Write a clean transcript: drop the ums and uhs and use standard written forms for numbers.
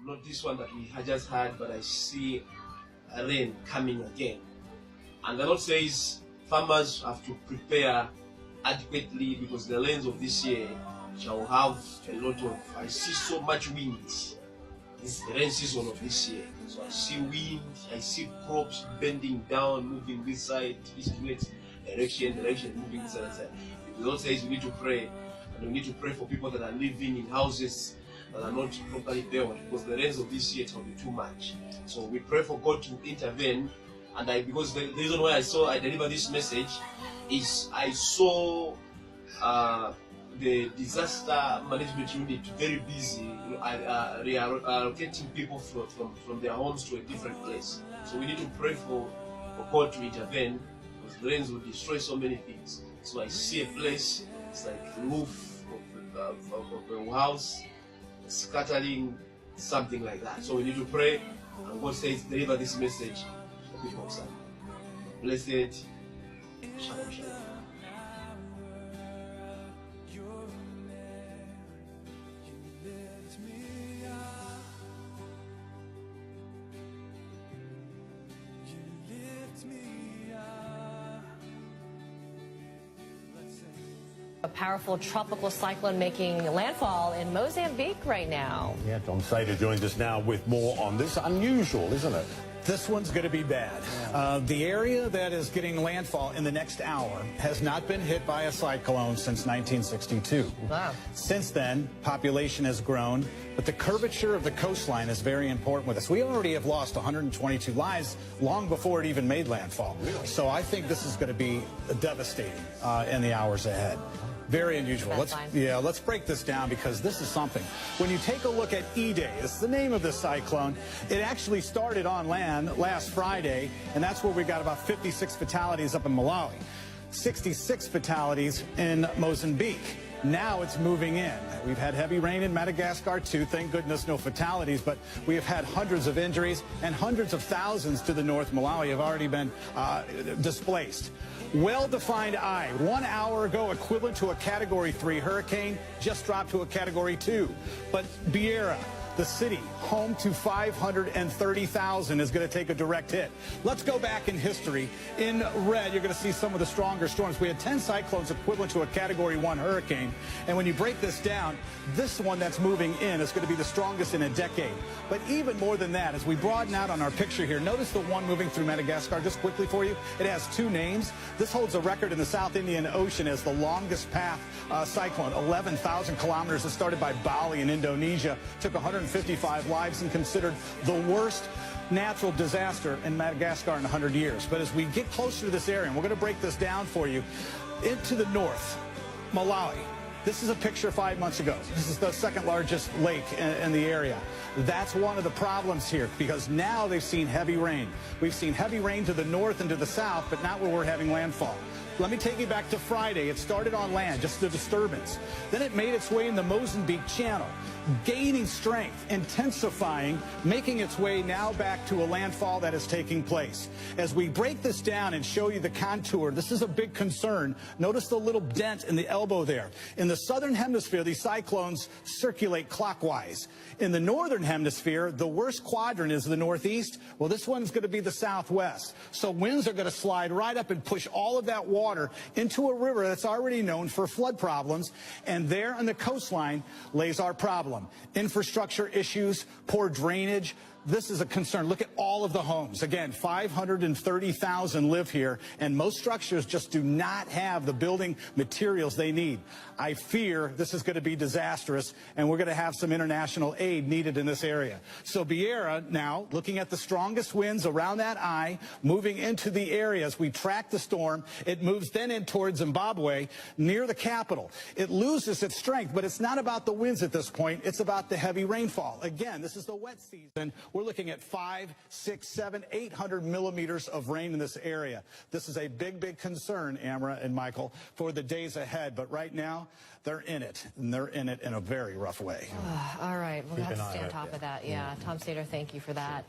not this one that we had just had, but I see rain coming again. And the Lord says farmers have to prepare adequately because the rains of this year shall have a lot of, I see so much wind. It's the rain season of this year. So I see wind, I see crops bending down, moving this side, east to west, direction, moving this side. The Lord says we need to pray, and we need to pray for people that are living in houses that are not properly built because the rains of this year will be too much. So we pray for God to intervene. And because the reason why I deliver this message is I saw the disaster management unit very busy, reallocating people from their homes to a different place. So we need to pray for God to intervene because the rains will destroy so many things. So I see a place, it's like the roof of a house scattering, something like that. So we need to pray, and God says deliver this message to the people. Blessed, shalom, shalom. A powerful tropical cyclone making landfall in Mozambique right now. Yeah, Tom Sater joins us now with more on this. Unusual, isn't it? This one's going to be bad. The area that is getting landfall in the next hour has not been hit by a cyclone since 1962. Wow. Since then, population has grown, but the curvature of the coastline is very important with us. We already have lost 122 lives long before it even made landfall. Really? So I think this is going to be devastating in the hours ahead. Very unusual. Let's break this down because this is something. When you take a look at E-Day, it's the name of this cyclone. It actually started on land last Friday, and that's where we got about 56 fatalities up in Malawi, 66 fatalities in Mozambique. Now it's moving in. We've had heavy rain in Madagascar too. Thank goodness no fatalities, but we have had hundreds of injuries and hundreds of thousands to the north. Malawi have already been displaced. Well-defined eye. 1 hour ago, equivalent to a Category 3 hurricane, just dropped to a Category 2. But Beira, the city, home to 530,000, is going to take a direct hit. Let's go back in history. In red, you're going to see some of the stronger storms. We had 10 cyclones equivalent to a Category 1 hurricane. And when you break this down, this one that's moving in is going to be the strongest in a decade. But even more than that, as we broaden out on our picture here, notice the one moving through Madagascar just quickly for you. It has two names. This holds a record in the South Indian Ocean as the longest path cyclone, 11,000 kilometers. It started by Bali in Indonesia, took 155 lives and considered the worst natural disaster in Madagascar in 100 years. But as we get closer to this area, and we're going to break this down for you, into the north, Malawi. This is a picture 5 months ago. This is the second largest lake in the area. That's one of the problems here because now they've seen heavy rain. We've seen heavy rain to the north and to the south, but not where we're having landfall. Let me take you back to Friday. It started on land, just a disturbance. Then it made its way in the Mozambique Channel, gaining strength, intensifying, making its way now back to a landfall that is taking place. As we break this down and show you the contour, this is a big concern. Notice the little dent in the elbow there. In the southern hemisphere, these cyclones circulate clockwise. In the northern hemisphere, the worst quadrant is the northeast. Well, this one's going to be the southwest. So winds are going to slide right up and push all of that water into a river that's already known for flood problems. And there on the coastline lays our problem. Infrastructure issues, poor drainage. This is a concern. Look at all of the homes. Again, 530,000 live here, and most structures just do not have the building materials they need. I fear this is going to be disastrous, and we're going to have some international aid needed in this area. So Beira now, looking at the strongest winds around that eye, moving into the area as we track the storm. It moves then in towards Zimbabwe, near the capital. It loses its strength, but it's not about the winds at this point. It's about the heavy rainfall. Again, this is the wet season. We're looking at 500, 600, 700, 800 millimeters of rain in this area. This is a big, big concern, Amra and Michael, for the days ahead. But right now, they're in it, and they're in it in a very rough way. All right, we'll have to stay on top of that. Yeah, Tom Sater, thank you for that.